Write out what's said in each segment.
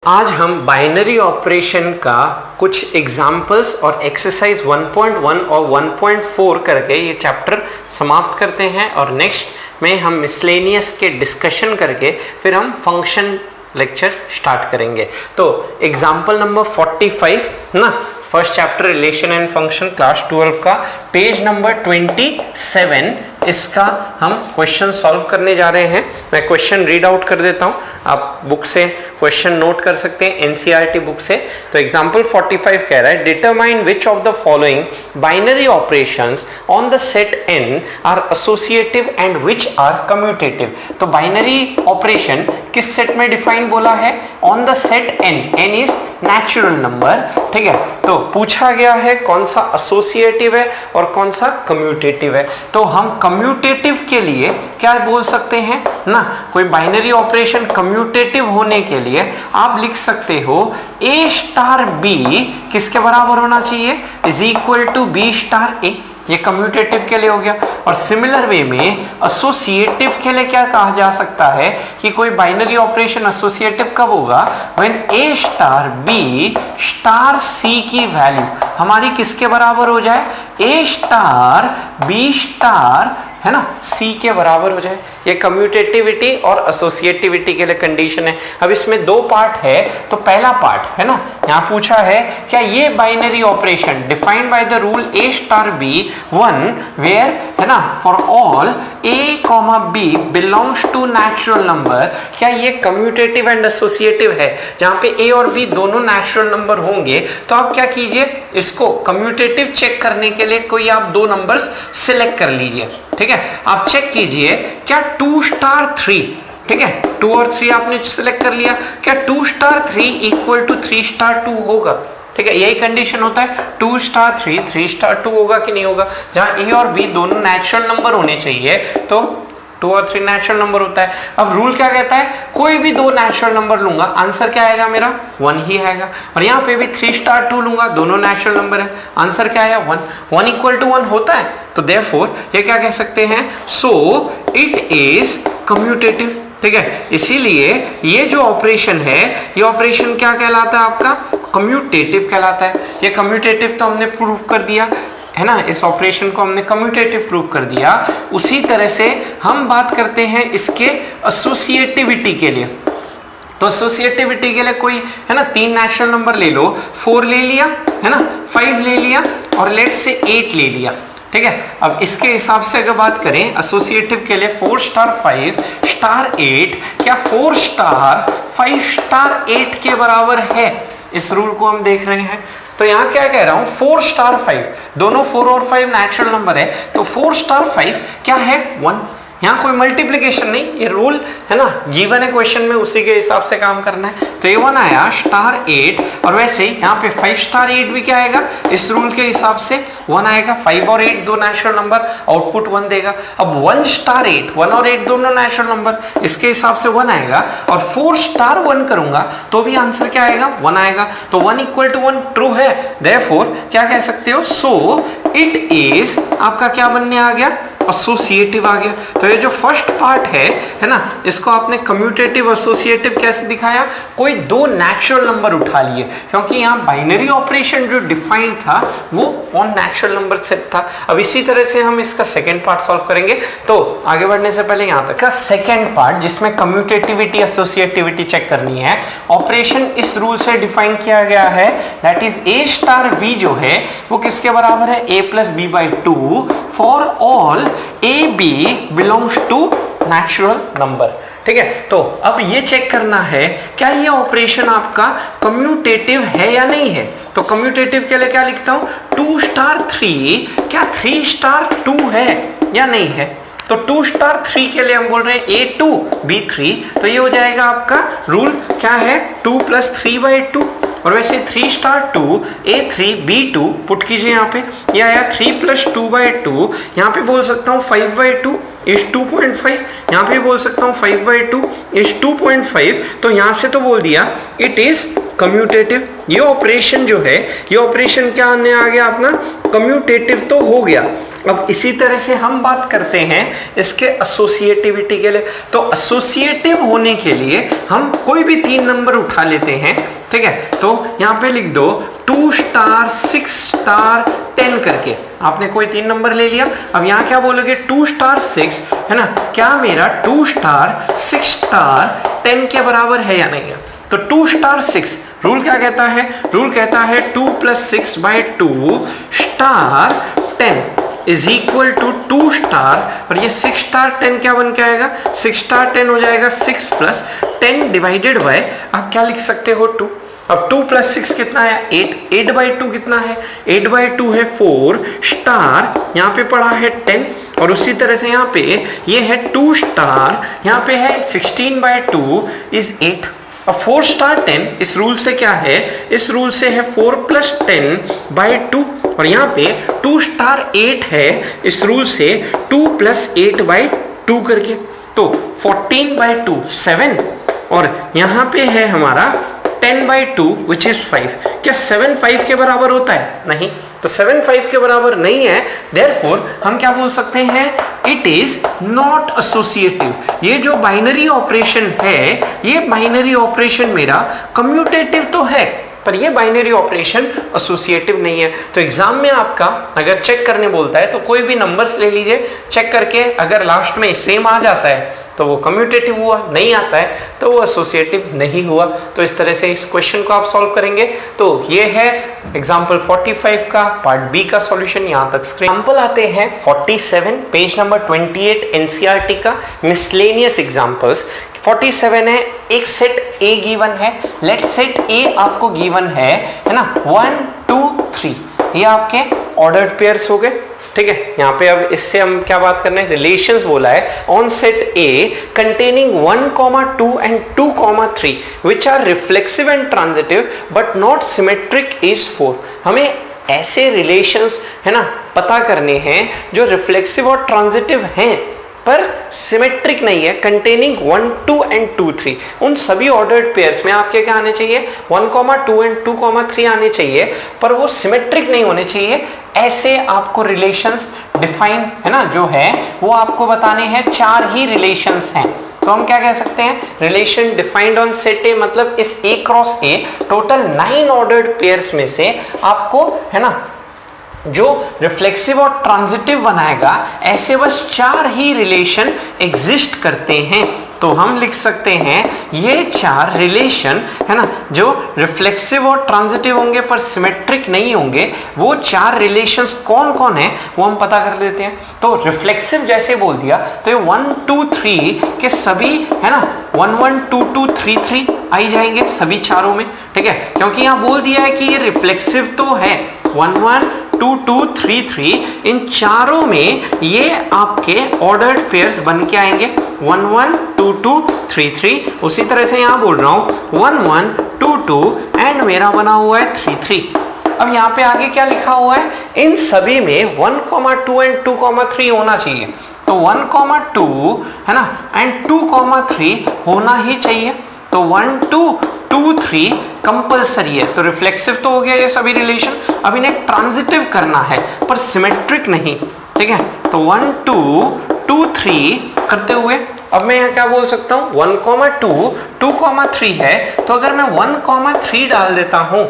आज हम binary operation का कुछ एग्जाम्पल्स और एक्सरसाइज 1.1 और 1.4 करके ये चैप्टर समाप्त करते हैं और नेक्स्ट में हम मिसलेनियस के डिस्कशन करके फिर हम फंक्शन लेक्चर स्टार्ट करेंगे। तो एग्जाम्पल नंबर 45 ना, first chapter relation and function class 12 का पेज नंबर 27, इसका हम क्वेश्चन सॉल्व करने जा रहे हैं। मैं क्वेश्चन रीड आउट कर देता हूं, आप बुक से क्वेश्चन नोट कर सकते हैं, एनसीईआरटी बुक से। तो एग्जांपल 45 कह रहा है determine which of the following binary operations on the set n are associative and which are commutative. तो बाइनरी ऑपरेशन किस सेट में डिफाइन बोला है? On the set n is natural number, ठीक है। तो पूछा गया है कौन सा एसोसिएटिव है और कौन सा कम्यूटेटिव है। तो हम कम्यूटेटिव के लिए क्या बोल सकते हैं ना, कोई बाइनरी ऑपरेशन कम्यूटेटिव होने के लिए आप लिख सकते हो a स्टार b किसके बराबर होना चाहिए? Is equal to b star a। ये कम्यूटेटिव के लिए हो गया। और सिमिलर वे में एसोसिएटिव के लिए क्या कहा जा सकता है कि कोई बाइनरी ऑपरेशन एसोसिएटिव कब होगा? When a star b star c की वैल्यू हमारी किसके बराबर हो जाए? a स्टार b स्टार है ना c के बराबर हो जाए। ये कम्यूटेटिविटी और एसोसिएटिविटी के लिए कंडीशन है। अब इसमें दो पार्ट है। तो पहला पार्ट है ना, यहाँ पूछा है क्या ये binary operation defined by the rule a star b 1 where है ना for all a comma b belongs to natural number, क्या ये कम्यूटेटिव एंड एसोसिएटिव है? जहाँ पे a और b दोनों नेचुरल नंबर होंगे तो आप क्या कीजिए, इसको कम्यूटेटिव चेक करने के लिए कोई आप दो नंबर्स सिलेक्ट कर लीजिए, ठीक है। आप चेक कीजिए क्या 2 स्टार 3, ठीक है, 2 और 3 आपने सिलेक्ट कर लिया, क्या 2 स्टार 3 इक्वल टू 3 स्टार 2 होगा? ठीक है, यही कंडीशन होता है। 2 स्टार 3 3 स्टार 2 होगा कि नहीं होगा? जहां a और b दोनों नेचुरल नंबर होने चाहिए तो 2 और 3 नेचुरल नंबर होता है। अब रूल क्या कहता है? कोई भी दो नेचुरल नंबर लूंगा, आंसर क्या आएगा मेरा? 1 ही आएगा। और यहाँ पे भी 3 स्टार 2 लूंगा, दोनों नेचुरल नंबर है, आंसर क्या आएगा? 1। 1 इक्वल टू 1 होता है। तो देयरफॉर ये क्या कह सकते हैं? सो इट इज कम्यूटेटिव, ठीक है। इसीलिए ये जो ऑपरेशन है, ये ऑपरेशन क्या कहलाता है आपका? कम्यूटेटिव कहलाता है। ये कम्यूटेटिव तो हमने प्रूव कर दिया है ना, इस ऑपरेशन को हमने कम्यूटेटिव प्रूव कर दिया। उसी तरह से हम बात करते हैं इसके एसोसिएटिविटी के लिए। तो एसोसिएटिविटी के लिए कोई है ना 3 नेचुरल नंबर ले लो, 4 ले लिया है ना, 5 ले लिया और लेट से 8 ले लिया, ठीक है। अब इसके हिसाब से अगर बात करें एसोसिएटिव के लिए 4 स्टार 5 स्टार 8, क्या 4 स्टार 5 स्टार 8 के बराबर है? इस रूल को हम देख रहे हैं। तो यहाँ क्या कह रहा हूं, 4 स्टार 5, दोनों 4 और 5 नेचुरल नंबर है, तो 4 स्टार 5 क्या है? 1। यहाँ कोई मल्टीप्लिकेशन नहीं, ये रूल है ना गिवन है क्वेश्चन में, उसी के हिसाब से काम करना है। तो ये 1 आया स्टार 8, और वैसे ही यहाँ पे 5 स्टार 8 भी क्या आएगा? इस रूल के हिसाब से 1 आएगा। 5 और 8 दो नेचुरल नंबर, आउटपुट 1 देगा। अब 1 स्टार 8, 1 और 8 दोनों नेचुरल नंबर, इसके हिसाब से 1 आएगा। और 4 स्टार 1 करूंगा तो भी आंसर क्या आएगा? 1 आएगा। तो 1 इक्वल टू 1 ट्रू है। देयरफॉर क्या कह सकते हो? सो इट इज आपका क्या बनने आ गया? एसोसिएटिव आ गया। तो ये जो फर्स्ट पार्ट है ना, इसको आपने कम्यूटेटिव एसोसिएटिव कैसे दिखाया? कोई दो नेचुरल नंबर उठा लिए, क्योंकि यहाँ बाइनरी ऑपरेशन जो डिफाइंड था वो ऑन नेचुरल नंबर सेट था। अब इसी तरह से हम इसका सेकंड पार्ट सॉल्व करेंगे। तो आगे बढ़ने से पहले यहाँ तक का सेकंड पार्ट, जिसमें कम्यूटेटिविटी एसोसिएटिविटी चेक करनी है। ऑपरेशन इस रूल से डिफाइन किया गया है, that is a star b जो है वो किसके बराबर है? a plus b by 2 for all a b belongs to natural number, ठीक है। तो अब ये चेक करना है क्या ये ऑपरेशन आपका कम्यूटेटिव है या नहीं है। तो कम्यूटेटिव के लिए क्या लिखता हूं? 2 स्टार 3 क्या 3 स्टार 2 है या नहीं है? तो 2 स्टार 3 के लिए हम बोल रहे हैं a2 b3, तो ये हो जाएगा आपका रूल क्या है? 2 प्लस 3 बाई 2। और वैसे 3 स्टार 2 a3 b2 पुट कीजिए यहाँ पे, ये आया 3 प्लस 2 बाई 2। यहाँ पे बोल सकता हूँ 5 बाई 2 इज 2.5, यहाँ पे बोल सकता हूँ 5 बाई 2 इज 2.5। तो यहाँ से तो बोल दिया इट इज कम्यूटेटिव। ये ऑपरेशन जो है, ये ऑपरेशन क्या आने आ गया अपना? कम्यूटेटिव तो हो गया। अब इसी तरह से हम बात करते हैं इसके एसोसिएटिविटी के लिए। तो एसोसिएटिव होने के लिए हम कोई भी 3 नंबर उठा लेते हैं, ठीक है। तो यहाँ पे लिख दो 2 स्टार 6 स्टार 10 करके, आपने कोई 3 नंबर ले लिया। अब यहाँ क्या बोलोगे 2 स्टार 6 है ना, क्या मेरा 2 स्टार 6 स्टार 10 के बराबर है या नहीं है। तो 2 स्टार 6 रूल क्या कहता है, रूल कहता है 2 + 6 / 2 star 10 is equal to 2 star, और ये 6 स्टार 10 क्या बन के आएगा, 6 स्टार 10 हो जाएगा 6 + 10 डिवाइडेड बाय, आप क्या लिख सकते हो 2। अब 2 + 6 कितना है 8, 8/2 कितना है 8/2 है 4 स्टार, यहाँ पे पड़ा है 10, और उसी तरह से यहाँ पे ये है 2 स्टार, यहाँ पे है 16/2 इज 8। अब 4 स्टार 10 इस रूल से क्या है, इस रूल से है 4 + 10/2, और यहाँ पे 2 स्टार 8 है इस रूल से 2 + 8/2 करके, तो 14/2 7, और यहाँ पे है हमारा 10/2 विच इज 5। क्या 7 5 के बराबर होता है, नहीं, तो 7 5 के बराबर नहीं है, देयरफॉर हम क्या बोल सकते हैं, इट इज नॉट एसोसिएटिव। ये जो बाइनरी ऑपरेशन है, ये बाइनरी ऑपरेशन मेरा कम्यूटेटिव तो है, पर ये बाइनरी ऑपरेशन एसोसिएटिव नहीं है। तो एग्जाम में आपका अगर चेक करने बोलता है तो कोई भी नंबर्स ले लीजिए, चेक करके अगर लास्ट में सेम आ जाता है तो वो कम्यूटेटिव हुआ, नहीं आता है तो वो एसोसिएटिव नहीं हुआ। तो इस तरह से इस क्वेश्चन को आप सॉल्व करेंगे। तो ये है एग्जाम्पल 45 का पार्ट बी का सॉल्यूशन, यहाँ तक स्क्रीन। एग्जाम्पल आते हैं 47 पेज नंबर 28 एनसीईआरटी का मिसलेनियस एग्जाम्पल्स। 47 है, एक सेट ए गिवन है, लेट सेट ए आपको गिवन है ना 1 2 3, ये आपके ऑर्डर्ड पेयर्स हो गए, ठीक है। यहाँ पे अब इससे हम क्या बात करने, रिलेशंस बोला है on set A containing 1, 2 and 2, 3 which are reflexive and transitive but not symmetric is 4। हमें ऐसे रिलेशंस है ना पता करने हैं जो रिफ्लेक्सिव और ट्रांजिटिव हैं पर सिमेट्रिक नहीं है, कंटेनिंग 1, 2 एंड 2, 3। उन सभी ऑर्डर्ड पेयर्स में आपके क्या आने चाहिए 1, 2 एंड 2, 3 आने चाहिए, पर वो सिमेट्रिक नहीं होने चाहिए। ऐसे आपको रिलेशंस डिफाइन है ना जो है वो आपको बताने हैं, 4 ही रिलेशंस हैं। तो हम क्या कह सकते हैं, relation defined on set A, मतलब इस A cross A total 9 ordered pairs में से आपको है ना जो रिफ्लेक्सिव और ट्रांजिटिव बनाएगा, ऐसे बस 4 ही रिलेशन एग्जिस्ट करते हैं। तो हम लिख सकते हैं ये 4 रिलेशन है ना जो रिफ्लेक्सिव और ट्रांजिटिव होंगे पर सिमेट्रिक नहीं होंगे, वो 4 रिलेशंस कौन कौन है वो हम पता कर लेते हैं। तो रिफ्लेक्सिव जैसे बोल दिया तो ये 1, 2, 3 के सभी है ना 1, 1, 2, 2, 3, 3 आई जाएंगे सभी चारों में, ठीक है, क्योंकि यहाँ बोल दिया है कि ये रिफ्लेक्सिव तो है। 1, 1, 2, 2, 3, 3 इन चारों में ये आपके ऑर्डर्ड पेयर्स बन के आएंगे 1, 1, 2, 2, 3, 3। उसी तरह से यहाँ बोल रहा हूँ 1, 1, 2, 2 एंड मेरा बना हुआ है 3, 3। अब यहाँ पे आगे क्या लिखा हुआ है, इन सभी में 1, 2 एंड 2, 3 होना चाहिए। तो 1, 2 है ना एंड 2, 3 होना ही चाहिए। तो 1, 2, 2, 3 कंपल्सरी है। तो रिफ्लेक्सिव तो हो गया ये सभी रिलेशन, अब इन्हें ट्रांजिटिव करना है पर सिमेट्रिक नहीं, ठीक है। तो 1, 2, 2, 3 करते हुए अब मैं यहाँ क्या बोल सकता हूँ 1, 2, 2, 3 है, तो अगर मैं 1, 3 डाल देता हूँ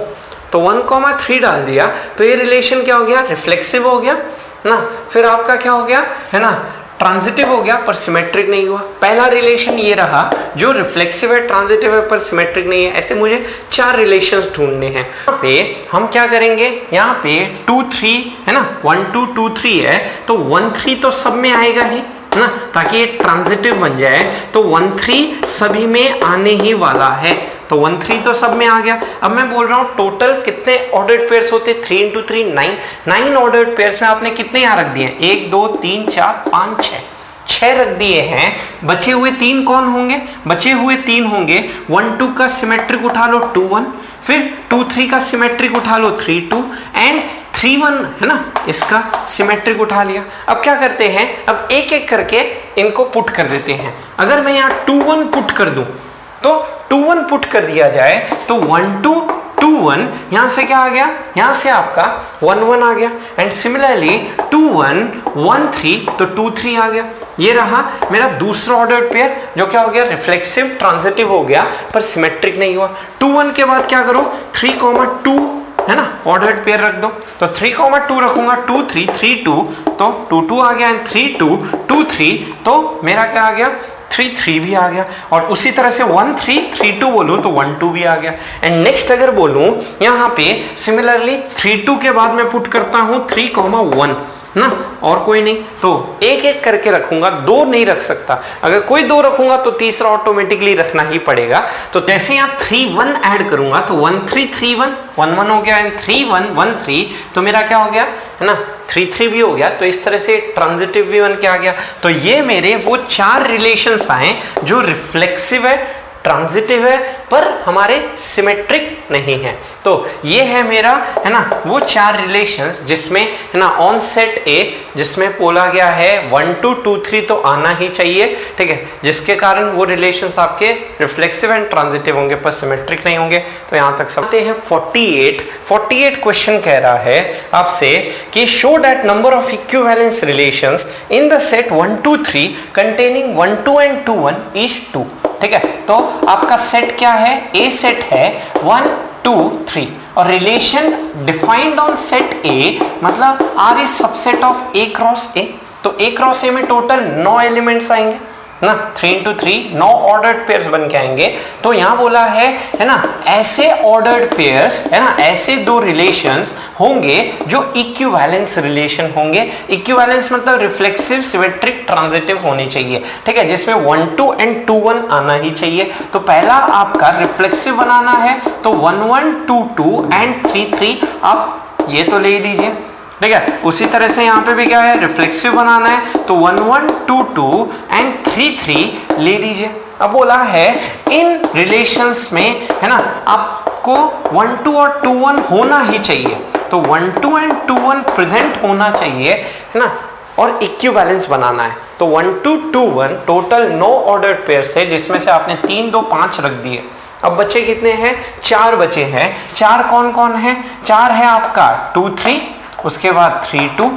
तो 1, 3 डाल दिया तो ये रिलेशन क्या हो गया, रिफ्लेक्सिव हो गया ना। फिर आपका क्या हो गया है ना, ट्रांजिटिव हो गया पर सिमेट्रिक नहीं हुआ। पहला रिलेशन ये रहा जो रिफ्लेक्सिव है, ट्रांजिटिव है पर सिमेट्रिक नहीं है। ऐसे मुझे 4 रिलेशंस ढूंढने हैं। यहाँ पे हम क्या करेंगे, यहाँ पे 2, 3 है ना 1, 2, 2, 3 है, तो 1, 3 तो सब में आएगा ही है ना, ताकि ये ट्रांजिटिव बन जाए। तो 1, 3 सभी में आने ही वाला है, तो 1, 3 तो सब में आ गया। अब मैं बोल रहा हूँ टोटल कितने ऑर्डर्ड पेयर्स होते, 3 × 3 9। 9 ऑर्डर्ड पेयर्स में आपने कितने यहाँ रख दिए, 1, 2, 3, 4, 5, 6 रख दिए हैं। बचे हुए 3 कौन होंगे, बचे हुए 3 होंगे 1, 2 का सिमेट्रिक उठा लो 2, 1, फिर 2, 3 का सिमेट्रिक उठा लो 3, 2 एंड 3, 1 है ना इसका सिमेट्रिक उठा लिया। अब क्या करते हैं, अब एक एक करके इनको पुट कर देते हैं। अगर मैं यहाँ 2, 1 पुट कर दूं तो 2, 1 पुट कर दिया जाए तो 1, 2, 2, 1 यहां से क्या आ गया, यहां से आपका 1, 1 आ गया। एंड सिमिलरली 2, 2 1 1 3, तो 2 3 आ गया। ये रहा मेरा दूसरा ऑर्डर्ड पेयर, जो क्या हो गया, रिफ्लेक्सिव ट्रांजिटिव हो गया पर सिमेट्रिक नहीं हुआ। 2 1 के बाद क्या करो, 3 2 है ना, ऑर्डर्ड पेयर रख दो। तो 3 2 रखूंगा, 2 3 3 2, तो 2 2 आ गया, 3 2 2 3, तो मेरा क्या आ गया, 3 3 भी आ गया। और उसी तरह से 1 3 3 2 बोलूं तो 1 2 भी आ गया। एंड नेक्स्ट अगर बोलूं यहाँ पे सिमिलरली 3 2 के बाद मैं पुट करता हूं 3 1 ना, और कोई नहीं, तो एक एक करके रखूंगा, दो नहीं रख सकता। अगर कोई दो रखूंगा तो तीसरा ऑटोमेटिकली रखना ही पड़ेगा। तो जैसे यहाँ 3 1 ऐड करूंगा तो 1 3 3 1 1 1 हो गया, एंड 3 1 1 3, तो मेरा क्या हो गया है ना, 3 3 भी हो गया। तो इस तरह से ट्रांजिटिव भी बन के आ गया। तो ये मेरे वो 4 रिलेशंस आए जो रिफ्लेक्सिव है, ट्रांजिटिव है, पर हमारे सिमेट्रिक नहीं है। तो ये है मेरा, है ना, वो 4 रिलेशंस जिसमें, है ना, ऑन सेट ए जिसमें बोला गया है 1 2 2 3 तो आना ही चाहिए, ठीक है, जिसके कारण वो रिलेशंस आपके रिफ्लेक्सिव एंड ट्रांजिटिव होंगे पर सिमेट्रिक नहीं होंगे। तो यहां तक समझते हैं। 48 क्वेश्चन कह रहा है आपसे कि show that number of equivalence relations in the set 1 2 3 containing 1 2 and 2 1 is 2। ठीक है, तो आपका सेट क्या है, ए सेट है 1 2 3, और relation defined on set A मतलब R is subset of A cross A. तो ए क्रॉस ए में टोटल 9 एलिमेंट्स आएंगे ना, 3 into 3 9 ऑर्डर्ड पेयर्स बन के आएंगे। तो यहां बोला है ना, ऐसे ऑर्डर्ड पेयर्स, है ना, ऐसे दो रिलेशंस होंगे जो इक्विवेलेंस रिलेशन होंगे। इक्विवेलेंस मतलब रिफ्लेक्सिव सिमेट्रिक ट्रांजिटिव होने चाहिए, ठीक है, जिसमें 1 2 एंड 2 1 आना ही चाहिए। तो पहला आपका रिफ्लेक्सिव बनाना है, तो 1 1 2 2 एंड 3 3 आप ये तो ले लीजिए, ठीक है। उसी तरह से यहाँ पे भी क्या है, रिफ्लेक्सिव बनाना है, तो 1 1 2 2 एंड 3 3 ले लीजिए। अब बोला है इन रिलेशंस में, है ना, आपको 1 2 और 2 1 होना ही चाहिए। तो 1 2 एंड 2 1 प्रेजेंट होना चाहिए, है ना, और इक्विवेलेंस बनाना है। तो 1 2 2 1 टोटल 9 ऑर्डर्ड पेयर्स थे, जिसमें से आपने 3 2 5 रख दिए। अब बचे कितने हैं, 4 बचे हैं। 4 कौन कौन है, 4 है आपका 2 3, उसके बाद 3 2,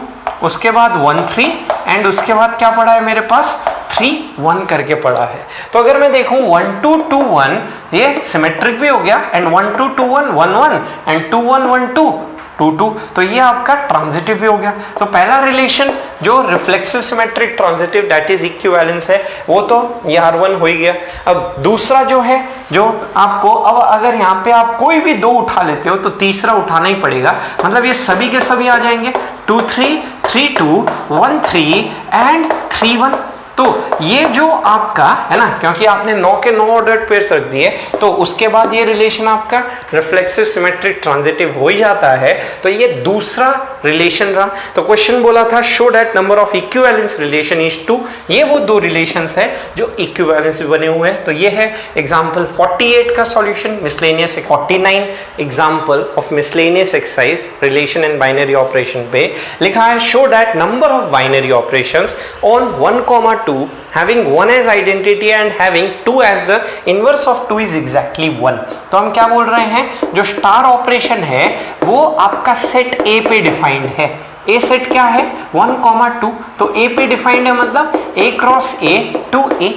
उसके बाद 1 3, एंड उसके बाद क्या पड़ा है मेरे पास, 3 1 करके पड़ा है। तो अगर मैं देखूं 1 2 2 1 ये सिमेट्रिक भी हो गया, एंड 1 2 2 1 1 1 एंड 2 1 1 2 2 2, तो ये आपका ट्रांजिटिव भी हो गया। तो पहला रिलेशन जो reflexive symmetric transitive that is equivalence है, वो तो ये R1 हो ही गया। अब दूसरा जो है, जो आपको, अब अगर यहाँ पे आप कोई भी दो उठा लेते हो तो तीसरा उठाना ही पड़ेगा, मतलब ये सभी के सभी आ जाएंगे, 2 3 3 2 1 3 एंड 3 1। तो ये जो आपका है ना, क्योंकि आपने 9 के 9 ऑर्डर्ड पेयर्स रख दिए, तो उसके बाद ये रिलेशन आपका रिफ्लेक्सिव सिमेट्रिक ट्रांजिटिव हो ही जाता है। तो ये दूसरा रिलेशन रहा। तो क्वेश्चन बोला था show that number of equivalence relation is 2। ये वो दो रिलेशंस है जो इक्विवेलेंस बने हुए हैं। तो ये है एग्जांपल 48 का solution. Miscellaneous 49 example of miscellaneous exercise relation and binary operation पे लिखा है show that number of binary operations on 1, 2 having 1 as identity and having 2 as the inverse of 2 is exactly 1। तो हम क्या बोल रहे हैं, जो स्टार ऑपरेशन है वो आपका सेट ए पे डिफाइंड है। ए सेट क्या है 1, 2, तो ए पे डिफाइंड है, मतलब ए क्रॉस ए टू ए।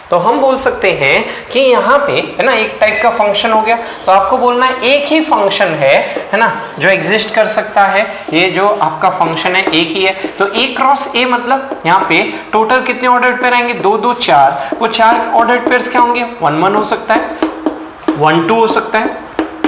तो हम बोल सकते हैं कि यहाँ पे, है ना, एक टाइप का फंक्शन हो गया। तो आपको बोलना है एक ही फंक्शन है ना, जो एग्जिस्ट कर सकता है। ये जो आपका फंक्शन है एक ही है। तो ए क्रॉस ए मतलब यहाँ पे टोटल कितने ऑर्डर्ड पेयर आएंगे, 2 2 4। वो 4 ऑर्डर्ड पेयर्स क्या होंगे, 1 1 हो सकता है, 1 2 हो सकता है,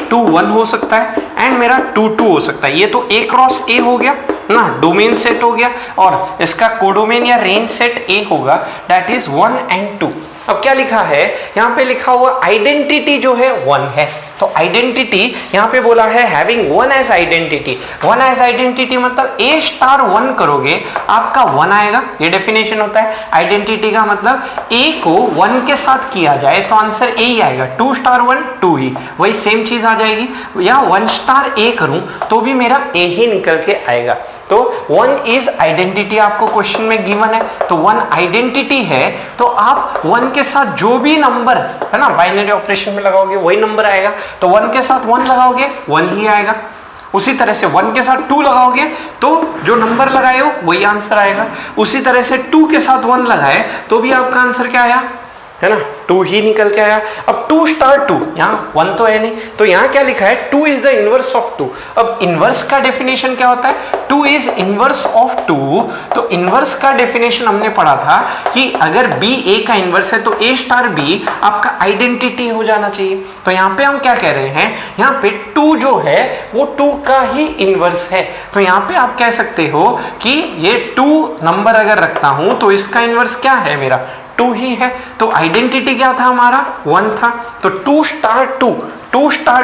2 1 हो सकता है, एंड मेरा 2 2 हो सकता है। ये तो ए क्रॉस ए हो गया ना, डोमेन सेट हो गया, और इसका कोडोमेन या रेंज सेट ए होगा, दैट इज 1 एंड 2। अब क्या लिखा है, यहाँ पे लिखा हुआ आइडेंटिटी जो है 1 है। तो आइडेंटिटी यहाँ पे बोला है having 1 as identity. 1 as identity मतलब ए स्टार 1 करोगे आपका 1 आएगा। ये डेफिनेशन होता है आइडेंटिटी का, मतलब ए को 1 के साथ किया जाए तो आंसर ए ही आएगा। 2 स्टार 1 2 ही, वही सेम चीज आ जाएगी। या 1 स्टार ए करूं तो भी मेरा ए ही निकल के आएगा। तो 1 इज आइडेंटिटी आपको क्वेश्चन में गिवन है। तो 1 आइडेंटिटी है, तो आप 1 के साथ जो भी नंबर, है ना, बाइनरी ऑपरेशन में लगाओगे वही नंबर आएगा। तो 1 के साथ 1 लगाओगे 1 ही आएगा। उसी तरह से 1 के साथ 2 लगाओगे तो जो नंबर लगाए हो वही आंसर आएगा। उसी तरह से 2 के साथ 1 लगाए तो भी आपका आंसर क्या आया, है ना, 2 ही निकल के आया। अब 2 स्टार 2, यहाँ 1 तो है नहीं, तो यहाँ क्या लिखा है, 2 इज द इनवर्स ऑफ 2। अब इनवर्स का डेफिनेशन क्या होता है, 2 इज इनवर्स ऑफ 2। तो इनवर्स का डेफिनेशन हमने पढ़ा था कि अगर B A का इनवर्स है तो A स्टार B आपका आइडेंटिटी हो जाना चाहिए। तो यहाँ पे हम क्या कह रहे हैं, यहाँ पे 2 जो है वो 2 का ही इनवर्स है। तो यहाँ पे आप कह सकते हो कि ये 2 नंबर अगर रखता हूं तो इसका इनवर्स क्या है, मेरा 2 ही है। तो आइडेंटिटी क्या था हमारा, 1 था। तो 2 स्टार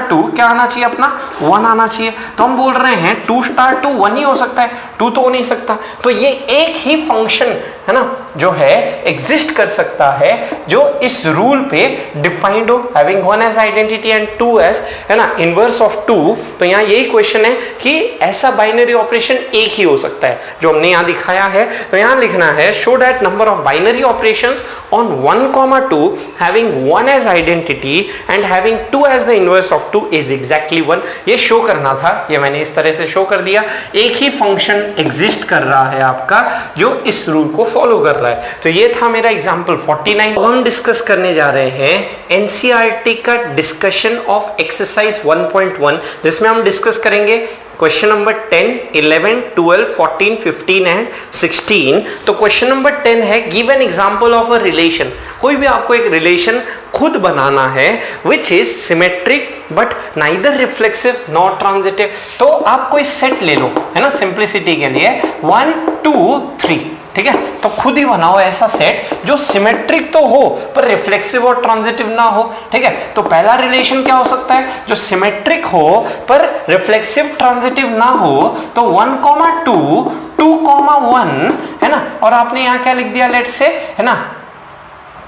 2 क्या आना चाहिए अपना, 1 आना चाहिए। तो हम बोल रहे हैं 2 स्टार 2 1 ही हो सकता है, 2 तो हो नहीं सकता। तो ये एक ही फंक्शन है ना जो है एग्जिस्ट कर सकता है जो इस रूल पे डिफाइंड हो, having 1 as identity and 2 as, है ना, इनवर्स ऑफ 2। तो यहाँ यही क्वेश्चन है कि ऐसा बाइनरी ऑपरेशन एक ही हो सकता है जो हमने यहाँ दिखाया है। तो यहाँ लिखना है show that number of binary operations on 1, 2 having 1 as identity and having 2 as the inverse of 2 is exactly 1। ये शो करना था, ये मैंने इस तरह से शो कर दिया। एक ही फंक्शन एग्जिस्ट कर रहा है आपका जो इस रूल को फॉलो कर रहा है। तो ये था मेरा एग्जांपल 49। अब हम डिस्कस करने जा रहे हैं एनसीईआरटी का डिस्कशन ऑफ एक्सरसाइज 1.1, जिसमें हम डिस्कस करेंगे क्वेश्चन नंबर 10, 11, 12, 14, 15 एंड 16। तो क्वेश्चन नंबर 10 है give an example of a relation. कोई भी आपको एक रिलेशन खुद बनाना है which is symmetric but neither reflexive not transitive. तो आप कोई सेट ले लो, है ना, सिंप्लिसिटी के लिए 1, 2, 3, ठीक है। तो खुद ही बनाओ ऐसा सेट जो सिमेट्रिक तो हो पर रिफ्लेक्सिव और ट्रांजिटिव ना हो, ठीक है। तो पहला रिलेशन क्या हो सकता है, जो सिमेट्रिक हो पर रिफ्लेक्सिव ट्रांजिटिव ना हो। तो 1, 2, 2, 1, है ना, और आपने यहाँ क्या लिख दिया, लेट्स से, है ना,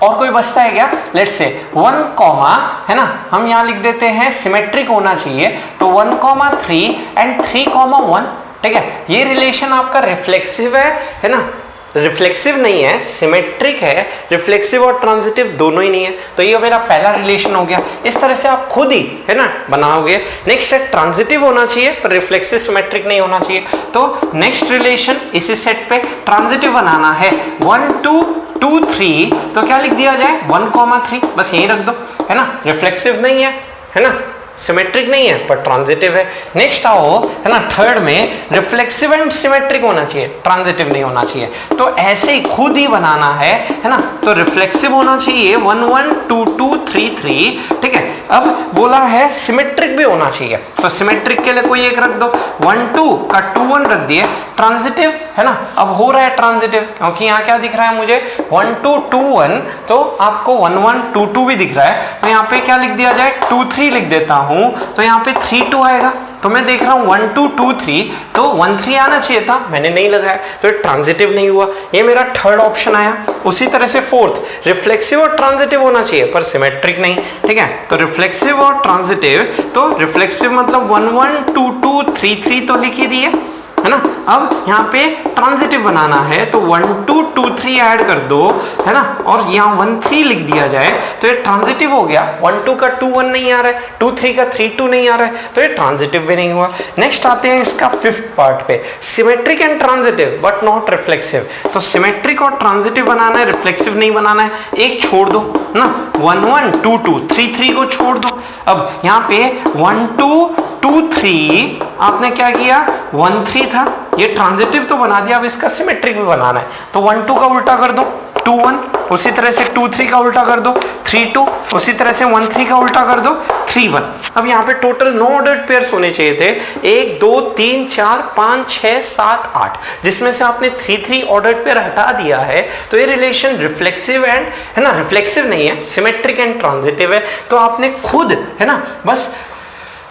और कोई बचता है क्या, लेट्स से 1, है ना, हम यहाँ लिख देते हैं सिमेट्रिक होना चाहिए। तो 1, 3 एंड 3, 1, ठीक है। ये रिलेशन आपका रिफ्लेक्सिव है ना, रिफ्लेक्सिव नहीं है, सिमेट्रिक है। रिफ्लेक्सिव और ट्रांजिटिव दोनों ही नहीं है। तो ये मेरा पहला रिलेशन हो गया। इस तरह से आप खुद ही, है ना, बनाओगे। नेक्स्ट है ट्रांजिटिव होना चाहिए पर रिफ्लेक्सिव सिमेट्रिक नहीं होना चाहिए। तो नेक्स्ट रिलेशन इसी सेट पे ट्रांजिटिव बनाना है 1, 2, 2, 3। तो क्या लिख दिया जाए, 1, 3, बस यही रख दो, है ना। रिफ्लेक्सिव नहीं है ना, सिमेट्रिक नहीं है पर ट्रांजिटिव है। नेक्स्ट आओ, है ना, थर्ड में रिफ्लेक्सिव एंड सिमेट्रिक होना चाहिए, ट्रांजिटिव नहीं होना चाहिए। तो ऐसे ही खुद ही बनाना है ना। तो रिफ्लेक्सिव होना चाहिए 1, 1, 2, 2, 3, 3, ठीक है। अब बोला है सिमेट्रिक भी होना चाहिए, तो सिमेट्रिक के लिए कोई एक रख दो, 1, 2 का 2, 1 रख दिए। ट्रांजिटिव, है ना, अब हो रहा है ट्रांजिटिव क्योंकि यहाँ क्या दिख रहा है मुझे, 1, 2, 2, 1, तो आपको 1, 1, 2, 2 भी दिख रहा है। तो यहाँ पे क्या लिख दिया जाए, 2, 3 लिख देता हूं। तो यहाँ पे 3, 2 आएगा। तो मैं देख रहा हूं 1, 2, 2, 3, तो 1, 3 आना चाहिए था, मैंने नहीं लगाया तो ट्रांजिटिव नहीं हुआ। ये मेरा थर्ड ऑप्शन आया। उसी तरह से फोर्थ, रिफ्लेक्सिव और ट्रांजिटिव होना चाहिए पर सिमेट्रिक नहीं, ठीक है। तो रिफ्लेक्सिव और ट्रांजिटिव, तो रिफ्लेक्सिव मतलब 1, 1, 2, 2, 3, 3 तो लिख ही दिए, है ना। अब यहाँ पे ट्रांजिटिव बनाना है तो 1, 2, 2, 3 ऐड कर दो, है ना, और यहाँ 1, 3 लिख दिया जाए तो ये ट्रांजिटिव हो गया। 1, 2 का 2, 1 नहीं आ रहा है, 2, 3 का 3, 2 नहीं आ रहा है, तो ये ट्रांजिटिव भी नहीं हुआ। नेक्स्ट आते हैं इसका फिफ्थ पार्ट पे, symmetric and transitive but not reflexive. तो सिमेट्रिक और ट्रांजिटिव बनाना है, रिफ्लेक्सिव नहीं बनाना है, एक छोड़ दो ना, 1, 1, 2, 2, 3, 3 को छोड़ दो। अब यहाँ पे 1, 2, 2, 3 आपने क्या किया, 1, 3 था, ये ट्रांजिटिव तो बना दिया। अब इसका सिमेट्रिक भी बनाना है तो 1, 2 का उल्टा कर दो, 2, 1, उसी तरह से 2, 3 का उल्टा कर दो, 3, 2, उसी तरह से 1, 3 का उल्टा कर दो, 3, 1। अब यहाँ पे टोटल 9 ऑर्डर्ड पेयर्स होने चाहिए थे, 1, 2, 3, 4, 5, 6, 7, 8, जिसमें से आपने 3, 3 ऑर्डर्ड पेयर हटा दिया है। तो ये रिलेशन रिफ्लेक्सिव एंड, है ना, रिफ्लेक्सिव नहीं है, सिमेट्रिक एंड ट्रांजिटिव है। तो आपने खुद, है ना, बस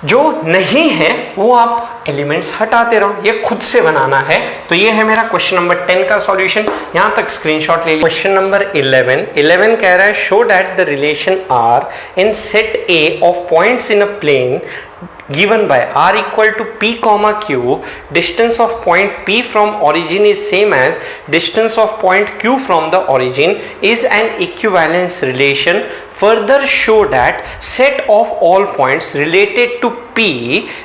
जो नहीं है वो आप एलिमेंट्स हटाते रहो, ये खुद से बनाना है। तो ये है मेरा क्वेश्चन नंबर 10 का सॉल्यूशन। यहां तक स्क्रीनशॉट ले लीजिए। क्वेश्चन नंबर 11 कह रहा है show that the relation R in set A of points in a plane given by r equal to p comma q, distance of point p from origin is same as distance of point q from the origin is an equivalence relation. Further show that set of all points related to p,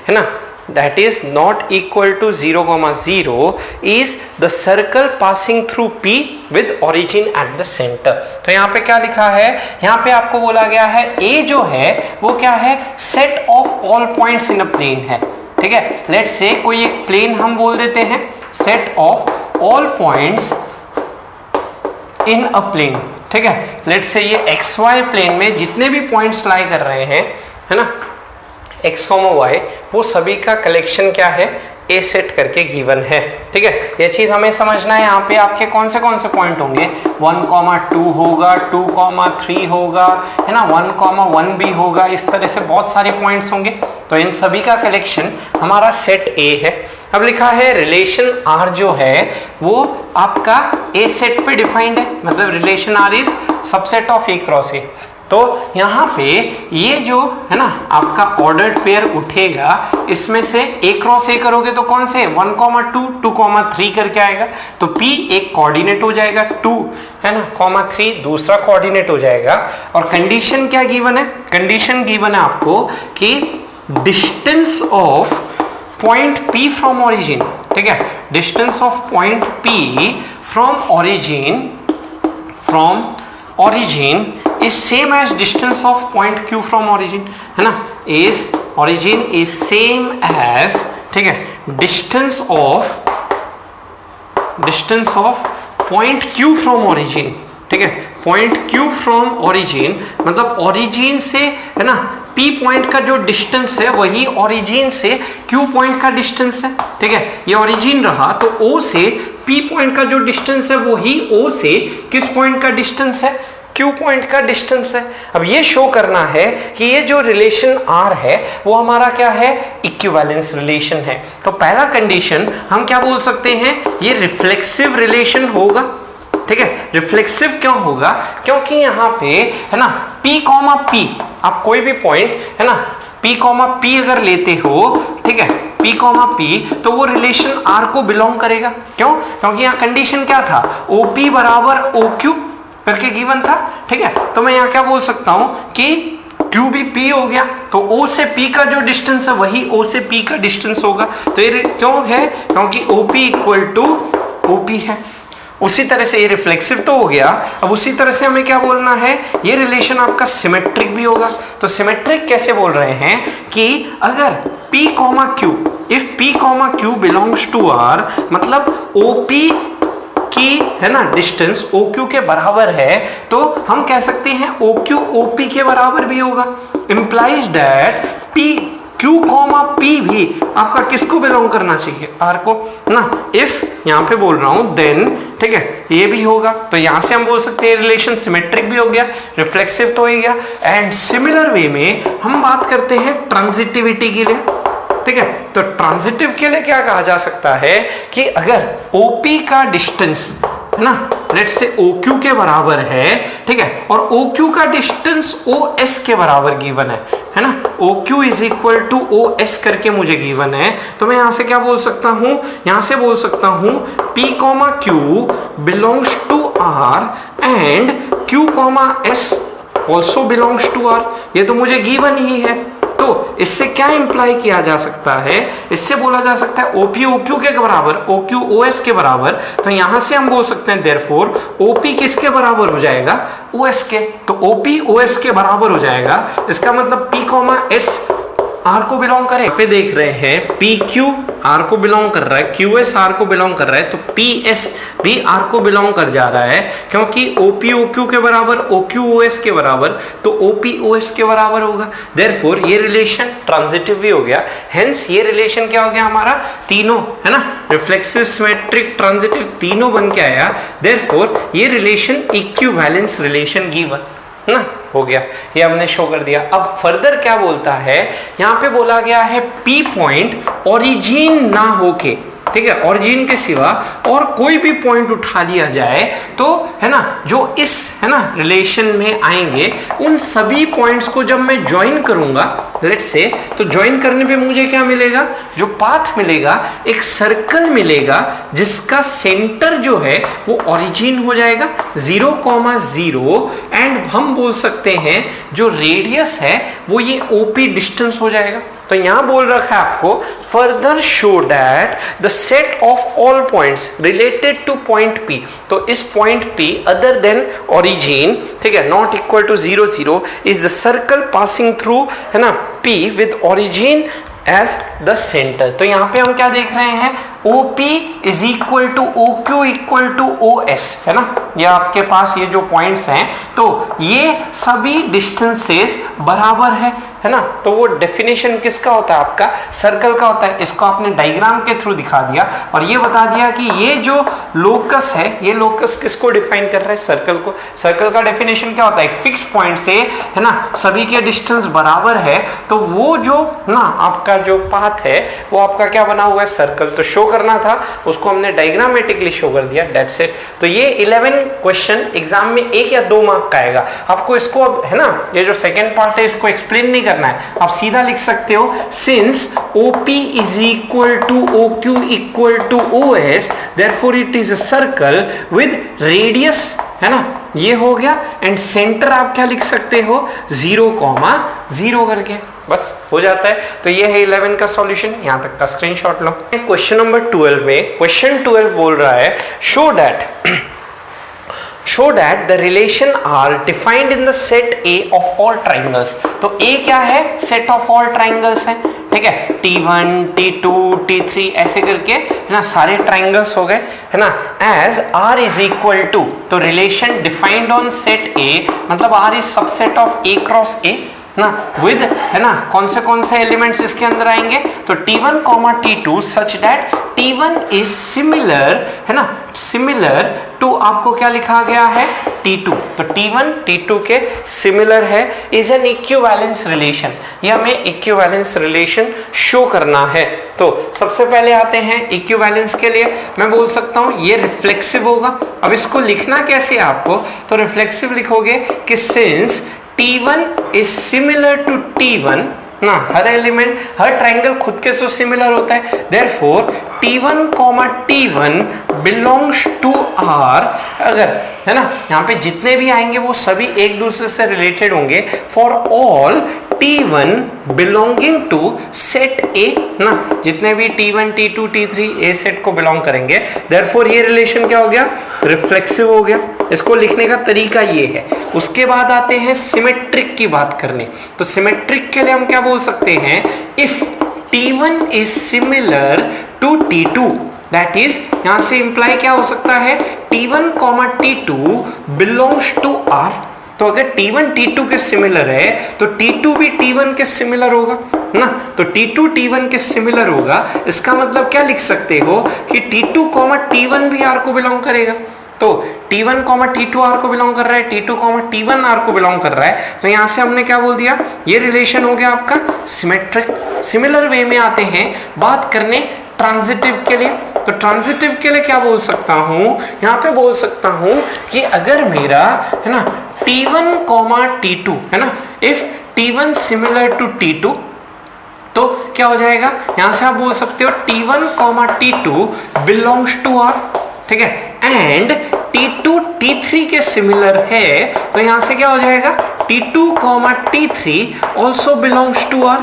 है ना, that is not equal to 0, 0 is the circle passing through P with origin at the center. तो यहाँ पे क्या लिखा है, यहाँ पे आपको बोला गया है A जो है वो क्या है, set of all points in a plane है, ठीक है। लेट्स से कोई एक प्लेन हम बोल देते हैं, set of all points in a plane, ठीक है। लेट्स से ये XY प्लेन में जितने भी पॉइंट्स लाई कर रहे हैं, है ना, x, y, वो सभी का कलेक्शन क्या है, ए सेट करके गिवन है, ठीक है। ये चीज हमें समझना है। यहाँ पे आपके कौन से पॉइंट होंगे, 1, 2 होगा, 2, 3 होगा, है ना, 1, 1 भी होगा, इस तरह से बहुत सारे पॉइंट्स होंगे। तो इन सभी का कलेक्शन हमारा सेट ए है। अब लिखा है रिलेशन आर जो है वो आपका ए सेट पे डिफाइंड है, मतलब relation R is subset of A cross A. तो यहाँ पे ये जो है ना आपका ऑर्डर्ड पेयर उठेगा, इसमें से ए क्रॉस ए करोगे तो कौन से, 1, 2, 2, 3 करके आएगा। तो P एक कोऑर्डिनेट हो जाएगा, 2 है ना, 3 दूसरा कोऑर्डिनेट हो जाएगा। और कंडीशन क्या गिवन है, कंडीशन गिवन है आपको कि distance of point P from origin, ठीक है, distance of point P from origin is same as distance of point Q from origin, है ना, is origin is same as, ठीक है, distance of point Q from origin, ठीक है, point Q from origin मतलब origin से, है ना, P पॉइंट का जो डिस्टेंस है वही origin से Q पॉइंट का डिस्टेंस है, ठीक है। ये origin रहा तो O से P पॉइंट का जो डिस्टेंस है वही O से किस पॉइंट का डिस्टेंस है, Q पॉइंट का डिस्टेंस है। अब ये शो करना है कि ये जो रिलेशन R है वो हमारा क्या है, इक्विवेलेंस रिलेशन है। तो पहला कंडीशन हम क्या बोल सकते हैं, ये रिफ्लेक्सिव रिलेशन होगा, ठीक है। रिफ्लेक्सिव क्यों होगा, क्योंकि यहाँ पे है ना P, P, आप कोई भी पॉइंट है ना P, P अगर लेते हो, ठीक है, P, P तो वो रिलेशन R को बिलोंग करेगा। क्यों, क्योंकि यहाँ कंडीशन क्या था, OP बराबर OQ करके गिवन था, ठीक है। तो मैं यहाँ क्या बोल सकता हूं कि Q भी P हो गया, तो O से P का जो डिस्टेंस है वही O से P का डिस्टेंस होगा। तो ये क्यों है, क्योंकि OP इक्वल टू OP है। उसी तरह से ये रिफ्लेक्सिव तो हो गया। अब उसी तरह से हमें क्या बोलना है, ये रिलेशन आपका सिमेट्रिक भी होगा। तो सिमेट्रिक कैसे बोल रहे हैं कि अगर P, Q, if P, Q belongs to R, मतलब OP की है ना डिस्टेंस OQ के बराबर है, तो हम कह सकते हैं OQ OP के बराबर भी होगा। इंप्लाइज दैट Q, P भी आपका किसको बिलोंग करना चाहिए, R को ना। इफ यहाँ पे बोल रहा हूं देन, ठीक है, ये भी होगा। तो यहां से हम बोल सकते हैं रिलेशन सिमेट्रिक भी हो गया, रिफ्लेक्सिव तो हो गया। एंड सिमिलर वे में हम बात करते हैं ट्रांजिटिविटी के लिए, ठीक है। तो ट्रांजिटिव के लिए क्या कहा जा सकता है कि अगर OP का डिस्टेंस है ना, लेट्स से OQ के बराबर है, ठीक है, और OQ का डिस्टेंस OS के बराबर गिवन है ना, OQ is equal to OS करके मुझे गिवन है। तो मैं यहां से क्या बोल सकता हूं, यहां से बोल सकता हूं P, Q belongs to R and Q, S also belongs to R। ये तो मुझे गिवन ही है। तो इससे क्या इंप्लाई किया जा सकता है, इससे बोला जा सकता है OP OQ के बराबर, OQ OS के बराबर। तो यहां से हम बोल सकते हैं देयरफॉर OP किसके बराबर हो जाएगा, OS के। तो OP OS के बराबर हो जाएगा। इसका मतलब P, S R को बिलोंग करे। पे देख रहे हैं PQ R को बिलोंग कर रहा है, QS R को बिलोंग कर रहा है, तो PS भी R को बिलोंग कर जा रहा है, क्योंकि OP OQ के बराबर, OQ OS के बराबर, तो OP OS के बराबर होगा। देयरफॉर ये रिलेशन ट्रांजिटिव भी हो गया। हेंस ये रिलेशन क्या हो गया हमारा, तीनों है ना, रिफ्लेक्सिव, सिमेट्रिक, ट्रांजिटिव तीनों बन के आया। देयरफॉर ये रिलेशन इक्विवेलेंस रिलेशन गिवन ना हो गया, ये हमने शो कर दिया। अब फर्दर क्या बोलता है, यहाँ पे बोला गया है P पॉइंट ओरिजिन ना होके, ठीक है, ओरिजिन के सिवा और कोई भी पॉइंट उठा लिया जाए तो है ना, जो इस है ना रिलेशन में आएंगे, उन सभी पॉइंट्स को जब मैं ज्वाइन करूंगा लेट्स से, तो ज्वाइन करने पे मुझे क्या मिलेगा, जो पाथ मिलेगा, एक सर्कल मिलेगा जिसका सेंटर जो है वो ओरिजिन हो जाएगा 0,0 एंड हम बोल सकते हैं जो रेडियस है वो ये OP डिस्टेंस हो जाएगा। तो यहां बोल रखा है आपको further show that the set of all points related to point P, तो इस point P other than origin, ठीक है, not equal to 0 0 is the circle passing through, है ना, P with origin as the centre. तो यहां पे हम क्या देख रहे हैं, OP is equal to OQ equal to OS, है ना, ये आपके पास ये जो पॉइंट्स हैं, तो ये सभी डिस्टेंसेस बराबर है ना। तो वो डेफिनेशन किसका होता है, आपका सर्कल का होता है। इसको आपने डायग्राम के थ्रू दिखा दिया और ये बता दिया कि ये जो लोकस है, ये लोकस किसको डिफाइन कर रहा है, सर्कल को। सर्कल का डेफिनेशन क्या होता है, एक फिक्स पॉइंट से, है ना, सभी के डिस्टेंस बराबर है, तो वो जो ना आपका जो पाथ है वो आपका क्या बना हुआ है, सर्कल। तो शो करना था, उसको हमने डायग्रामेटिकली शो कर दिया, दैट्स इट। तो ये 11 क्वेश्चन एग्जाम में 1 या 2 मार्क का आएगा। आपको इसको अब, है ना, ये जो सेकेंड पार्ट है इसको एक्सप्लेन नहीं करना है, आप सीधा लिख सकते हो, since OP is equal to OQ equal to OS, therefore it is a circle with radius, है ना, ये हो गया, एंड सेंटर आप क्या लिख सकते हो, 0,0 करके, बस हो जाता है। तो ये है 11 का सॉल्यूशन, यहां तक का स्क्रीनशॉट लो। क्वेश्चन नंबर 12 में, क्वेश्चन 12 बोल रहा है show that the relation are defined in the set A of all triangles। तो A क्या है, set of all triangles है, ठीक है, T1 T2 T3 ऐसे करके, है ना, सारे ट्राइंगल्स हो गए, है ना, as R is equal to, तो relation defined on set A, मतलब R is subset of A cross A ना, विद, है ना, कौन से एलिमेंट्स इसके अंदर आएंगे, तो T1, T2 such that T1 is similar, है ना, सिमिलर टू, आपको क्या लिखा गया है, T2, तो T1 T2 के सिमिलर है, इज एन इक्विवेलेंस रिलेशन, ये हमें इक्विवेलेंस रिलेशन शो करना है। तो सबसे पहले आते हैं इक्विवेलेंस के लिए, मैं बोल सकता हूं ये रिफ्लेक्सिव होगा। अब इसको लिखना कैसे है आपको, तो रिफ्लेक्सिव लिखोगे कि since T1 is similar to T1 ना, हर एलिमेंट, हर ट्राइंगल खुद के से सिमिलर होता है, therefore T1, T1 belongs to R, अगर, है ना, यहाँ पे जितने भी आएंगे वो सभी एक दूसरे से रिलेटेड होंगे, for all T1 belonging to set A, ना, जितने भी T1 T2 T3 A set को बिलोंग करेंगे, therefore ये रिलेशन क्या हो गया, रिफ्लेक्सिव हो गया। इसको लिखने का तरीका ये है। उसके बाद आते हैं सिमेट्रिक की बात करने, तो सिमेट्रिक के लिए हम क्या बोल सकते हैं, if T1 is similar to T2, that is, यहां से इंप्लाई क्या हो सकता है, T1, T2 belongs to R, तो अगर T1 T2 के सिमिलर है तो T2 भी T1 के सिमिलर होगा ना, तो T2 T1 के सिमिलर होगा, इसका मतलब क्या लिख सकते हो कि T2, T1 भी R को बिलोंग करेगा, तो T1, T2 R को बिलोंग कर रहा है, T2, T1 R को बिलोंग कर रहा है, तो यहां से हमने क्या बोल दिया, ये रिलेशन हो गया आपका सिमेट्रिक। सिमिलर वे में आते हैं बात करने ट्रांजिटिव के लिए, तो ट्रांजिटिव के लिए क्या बोल सकता हूं, यहां पे बोल सकता हूं कि अगर मेरा, है ना, T1, T2, है ना, if T1 similar to T2, तो क्या हो जाएगा, यहां से आप बोल सकते हो T1, T2 belongs to R, ठीक है, एंड T2 T3 के सिमिलर है, तो यहां से क्या हो जाएगा, T2, T3 also belongs to R।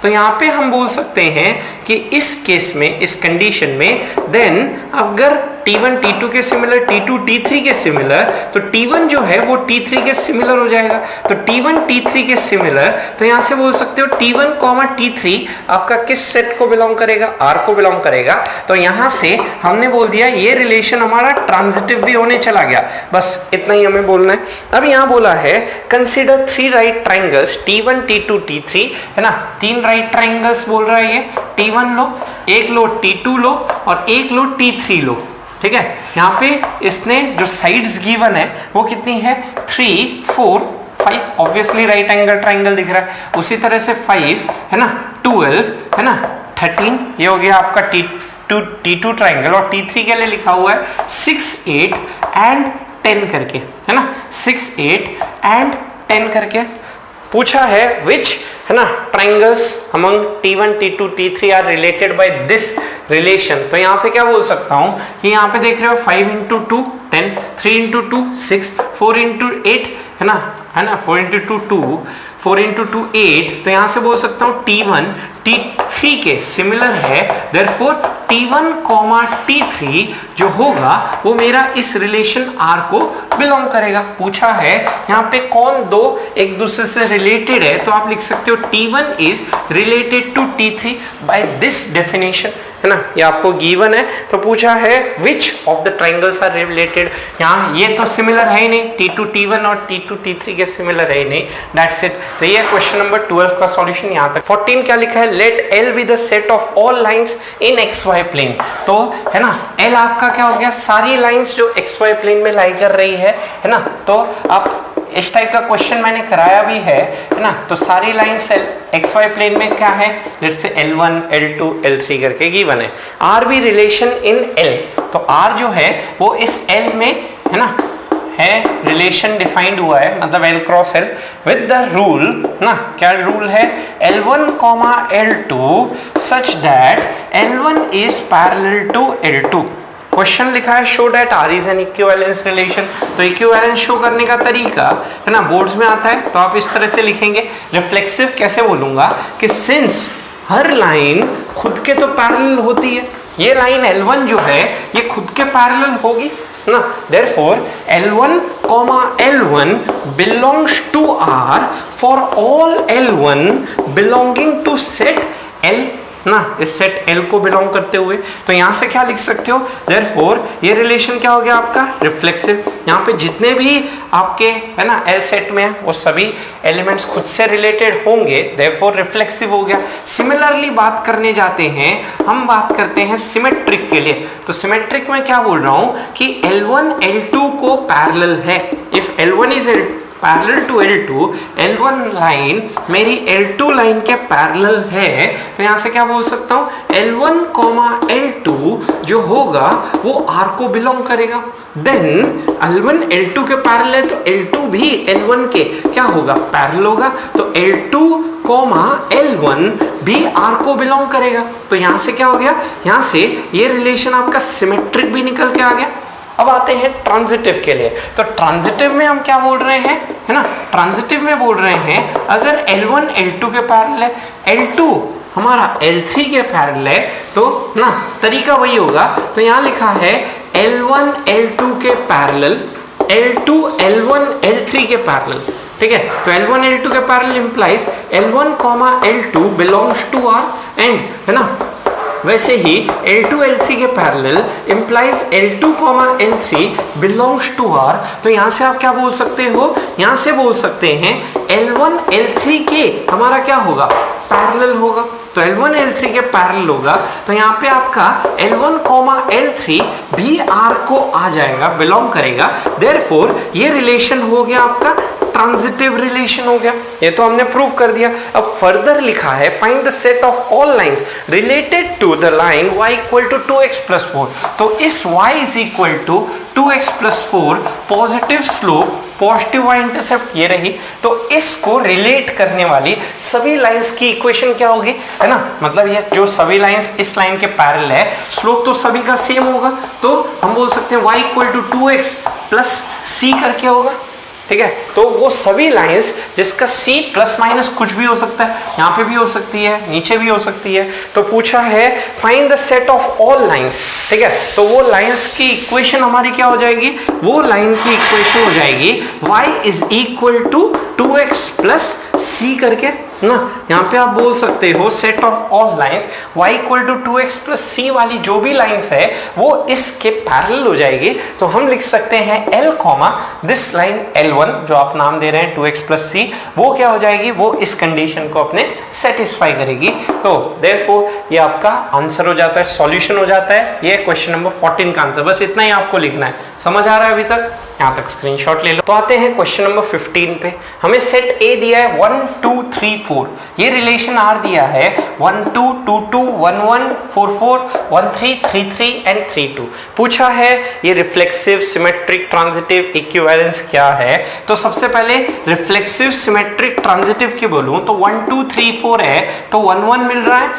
तो यहां पे हम बोल सकते हैं कि इस केस में, इस कंडीशन में, देन अगर T1 T2 के सिमिलर, T2 T3 के सिमिलर, तो T1 जो है वो T3 के सिमिलर हो जाएगा, तो T1 T3 के सिमिलर, तो यहां से बोल सकते हो T1, T3 आपका किस सेट को बिलोंग करेगा, R को बिलोंग करेगा। तो यहां से हमने बोल दिया ये रिलेशन हमारा ट्रांजिटिव भी होने चला गया, बस इतना ही हमें बोलना है। अब यहां बोला है consider 3 right triangles T1 T2 T3, है ना, 3 राइट ट्राइंगल्स बोल रहा है ये, T1 लो, एक लो T2 लो और एक लो T3 लो, ठीक है। यहाँ पे इसने जो साइड्स गिवन है वो कितनी है, 3, 4, 5, ऑब्वियसली राइट एंगल ट्राइंगल दिख रहा है, उसी तरह से 5, है ना, 12, है ना, 13, ये हो गया आपका T2 ट्राइंगल, और T3 के लिए लिखा हुआ है 6, 8 एंड 10 करके, है ना, 6, 8 एंड 10 करके पूछा है, विच, है ना, triangles among T1 T2 T3 are related by this relation. तो यहाँ पे क्या बोल सकता हूं कि यहाँ पे देख रहे हो 5 into 2 10, 3 into 2 6, 4 into 8, है ना, 4 into 2 2, 4 इंटू 2 8, तो यहां से बोल सकता हूं T1 T3 के सिमिलर है, देयरफॉर T1 T3 जो होगा वो मेरा इस रिलेशन R को बिलोंग करेगा। पूछा है यहाँ पे कौन दो एक दूसरे से रिलेटेड है, तो आप लिख सकते हो T1 is related to T3 by this definition, है ना, ये आपको गिवन है। तो पूछा है which of the triangles are related, यहाँ ये तो सिमिलर है ही नहीं, T2 T1 और T2 T3 के सिमिलर है ही नहीं, दैट्स इट। तो ये क्वेश्चन नंबर 12 का सॉल्यूशन यहाँ तक। 14 क्या लिखा है, let L be the set of all lines in XY plane, तो है ना L आपका क्या हो गया, सारी लाइंस जो XY प्लेन में लाई कर रही है ना, तो आप इस टाइप का क्वेश्चन मैंने कराया भी है ना, तो सारी लाइंस XY प्लेन में क्या है, let's say L1 L2 L3 करके गिवन है। R भी रिलेशन इन L, तो R जो है वो इस L में है ना है रिलेशन डिफाइंड हुआ है, मतलब L cross L with the rule ना, क्या रूल है, L1 L2 such that L1 is parallel to L2। Question लिखा है show that R is an equivalence relation, तो इक्विवेलेंस शो करने का तरीका है ना बोर्ड्स में आता है, तो आप इस तरह से लिखेंगे। रिफ्लेक्सिव कैसे बोलूंगा कि सिंस हर लाइन खुद के तो पैरेलल होती है, ये लाइन L1 जो है ये खुद के पैरेलल होगी ना, therefore L1 belongs to R for all L1 belonging to set L ना, इस सेट L को बिलोंग करते हुए, तो यहां से क्या लिख सकते हो, therefore ये रिलेशन क्या हो गया आपका रिफ्लेक्सिव। यहाँ पे जितने भी आपके है ना L सेट में है वो सभी एलिमेंट्स खुद से रिलेटेड होंगे, therefore रिफ्लेक्सिव हो गया। सिमिलरली बात करने जाते हैं, हम बात करते हैं सिमेट्रिक के लिए, तो सिमेट्रिक में क्या बोल रहा हूं कि L1 L2 को पैरेलल है, if L1 is parallel to L2, L1 line मेरी L2 लाइन के पैरेलल है, तो यहां से क्या बोल सकता हूं, L1 L2 जो होगा वो R को बिलोंग करेगा। देन L1 L2 के पैरेलल है, तो L2 भी L1 के क्या होगा, पैरेलल होगा, तो L2 L1 भी R को बिलोंग करेगा। तो यहां से क्या हो गया, यहां से ये रिलेशन आपका सिमेट्रिक भी निकल के आ गया। अब आते हैं ट्रांजिटिव के लिए, तो ट्रांजिटिव में हम क्या बोल रहे हैं, है ना, ट्रांजिटिव में बोल रहे हैं अगर L1 L2 के पैरेलल है, L2 हमारा L3 के पैरेलल है, तो ना तरीका वही होगा। तो यहाँ लिखा है L1 L2 के पैरेलल, L2 L1 L3 के पैरेलल, ठीक है, तो L1 L2 के parallel implies L1 L2 belongs to R and, है ना, वैसे ही L2 L3 के parallel implies L2 L3 belongs to R। तो यहां से आप क्या बोल सकते हो, यहां से बोल सकते हैं L1 L3 के हमारा क्या होगा, पैरेलल होगा, तो L1 L3 के पैरेलल होगा, तो यहाँ पे आपका L1 L3 भी R को आ जाएगा, बिलोंग करेगा, देयरफॉर ये रिलेशन हो गया आपका ट्रांजिटिव रिलेशन हो गया, ये तो हमने प्रूव कर दिया। अब फर्दर लिखा है find the set of all lines related to the line y equal to 2x+4, तो इस y is equal to 2x+4 positive slope, positive y intercept ये रही, तो इसको रिलेट करने वाली सभी लाइंस की इक्वेशन क्या होगी, है ना, मतलब ये जो सभी लाइंस इस लाइन के पैरेलल है, स्लोप तो सभी का सेम होगा, तो हम बोल सकते हैं y equal to 2x plus c करके होगा, ठीक है। तो वो सभी लाइंस जिसका c प्लस माइनस कुछ भी हो सकता है, यहाँ पे भी हो सकती है, नीचे भी हो सकती है, तो पूछा है find the set of all lines, ठीक है, तो वो लाइंस की इक्वेशन हमारी क्या हो जाएगी, वो लाइन की इक्वेशन हो जाएगी y is equal to 2x plus c करके ना, यहाँ पे आप बोल सकते हो set of all lines y equal to 2x plus c वाली जो भी लाइंस है वो इसके पैरेलल हो जाएगी, तो हम लिख सकते हैं L दिस लाइन L1 जो आप नाम दे रहे हैं 2x प्लस c, वो क्या हो जाएगी, वो इस कंडीशन को अपने सेटिस्फाई करेगी, तो देयरफॉर ये आपका आंसर हो जाता है, सॉल्यूशन हो जाता है, ये क्वेश्चन नंबर 14 का आंसर। बस इतना ही आपको लिखना है, समझ आ रहा है अभी तक, यहाँ तक स्क्रीनशॉट ले लो। तो आते हैं क्वेश्चन नंबर 15 पे, हमें सेट A दिया है 1 2 3 4, ये रिलेशन R दिया है 1 2 2 2 1 1 4 4 1 3 3 3 एंड 3 2। पूछा है ये रिफ्लेक्सिव, सिमेट्रिक, ट्रांजिटिव, इक्विवेलेंस क्या है, तो सबसे पहले रिफ्लेक्सिव, सिमेट्रिक, ट्रांजिटिव की बोलूं तो 1 2 3 4 है, तो 1 1 मिल रहा है,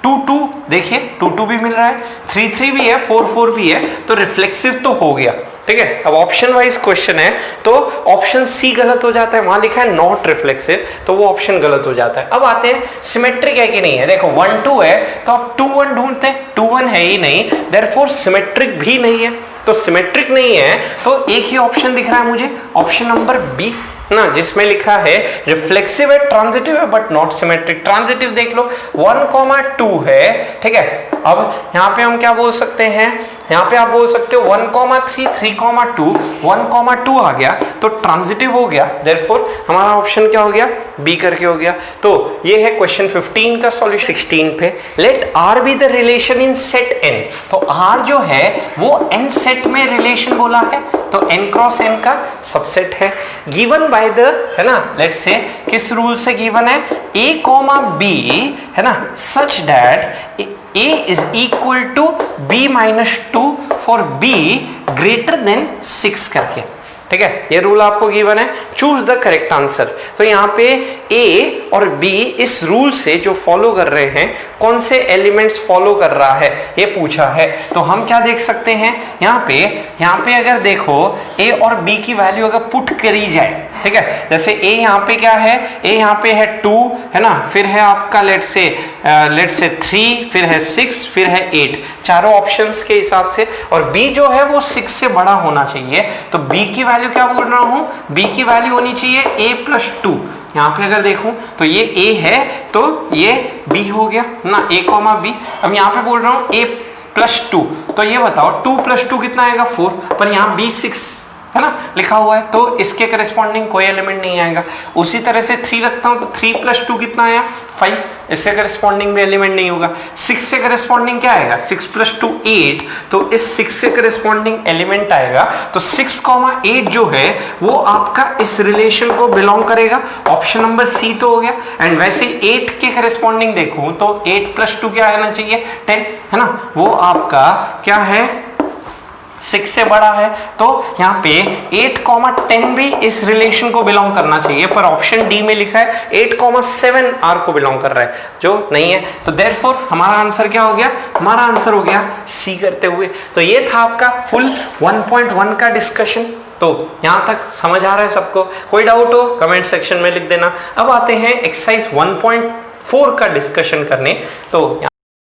2 2 देखिए 2 2 भी मिल रहा है, 3 3 भी है, 4 4 भी है, तो रिफ्लेक्सिव तो हो गया, ठीक है। अब ऑप्शन वाइज क्वेश्चन है तो ऑप्शन सी गलत हो जाता है, वहां लिखा है नॉट रिफ्लेक्सिव, तो वो ऑप्शन गलत हो जाता है। अब आते हैं सिमेट्रिक है कि नहीं है। देखो 1 2 है तो आप 2 1 ढूंढते हैं, 2 1 है ही नहीं, देयरफॉर सिमेट्रिक भी नहीं है। तो सिमेट्रिक नहीं है तो एक ही ऑप्शन दिख रहा है मुझे, ऑप्शन नंबर बी ना, जिसमें लिखा है रिफ्लेक्सिव है, ट्रांजिटिव है बट नॉट सिमेट्रिक। ट्रांजिटिव देख लो 1, 2 है, ठीक है। अब यहां पे हम क्या बोल सकते हैं, यहां पे आप बोल सकते हो 1, 3, 3, 2, 1, 2 आ गया तो ट्रांजिटिव हो गया, देयरफॉर हमारा ऑप्शन क्या हो गया, बी करके हो गया। तो ये है क्वेश्चन 15 का सॉल्यूशन। 16 पे let R be the relation in set N, तो आर जो है वो एन सेट में रिलेशन बोला है, तो एन क्रॉस एन का सबसेट है। गिवन बाय द, है ना, लेट्स से किस रूल से गिवन है, ए कॉमा बी, है ना, such that A is equal to B minus 2 for B greater than 6 करके, ठीक है। ये रूल आपको गिवन है, चूज द करेक्ट आंसर। तो यहाँ पे A और B इस रूल से जो फॉलो कर रहे हैं, कौन से एलिमेंट्स फॉलो कर रहा है ये पूछा है। तो हम क्या देख सकते हैं, यहाँ पे अगर देखो A और B की वैल्यू अगर पुट करी जाए, ठीक है, जैसे A यहाँ पे क्या है, A यहाँ पे है 2, है ना, फिर है आपका लेट्स से 3, फिर है 6, फिर है 8, चारों ऑप्शंस के हिसाब से, और B जो है वो 6 से बड़ा होना चाहिए। तो B की वैल्यू क्या बोल रहा हूं, B की वैल्यू होनी चाहिए A+2। यहाँ पे अगर देखूं तो ये A है तो ये B हो गया ना, A, B। अब यहाँ पे बोल रहा हूं A+2, तो ये बताओ 2+2 कितना आएगा, 4, पर यहाँ B 6 है ना लिखा हुआ है, तो इसके करस्पॉन्डिंग कोई एलिमेंट नहीं आएगा। उसी तरह से 3 रखता हूं तो 3+2 कितना आया, 5, इससे करस्पॉन्डिंग भी एलिमेंट नहीं होगा। 6 से करस्पॉन्डिंग क्या आएगा, 6+2 8, तो इस 6 से करस्पॉन्डिंग एलिमेंट आएगा। तो 6, 8 जो है वो आपका इस रिलेशन को बिलोंग करेगा, ऑप्शन नंबर सी तो हो गया। एंड वैसे 8 के करस्पॉन्डिंग देखूं तो 8+2 क्या आना चाहिए, 10, है ना, वो आपका क्या है, 6 से बड़ा है। तो यहाँ पे 8, 10 भी इस रिलेशन को बिलोंग करना चाहिए, पर ऑप्शन डी में लिखा है 8, 7 आर को बिलोंग कर रहा है, जो नहीं है। तो देयरफॉर हमारा आंसर क्या हो गया, हमारा आंसर हो गया सी करते हुए। तो ये था आपका फुल 1.1 का डिस्कशन। तो यहां तक समझ आ रहा है सबको, कोई डाउट हो कमेंट सेक्शन में लिख देना। अब आते हैं एक्सरसाइज 1.4 का डिस्कशन करने। तो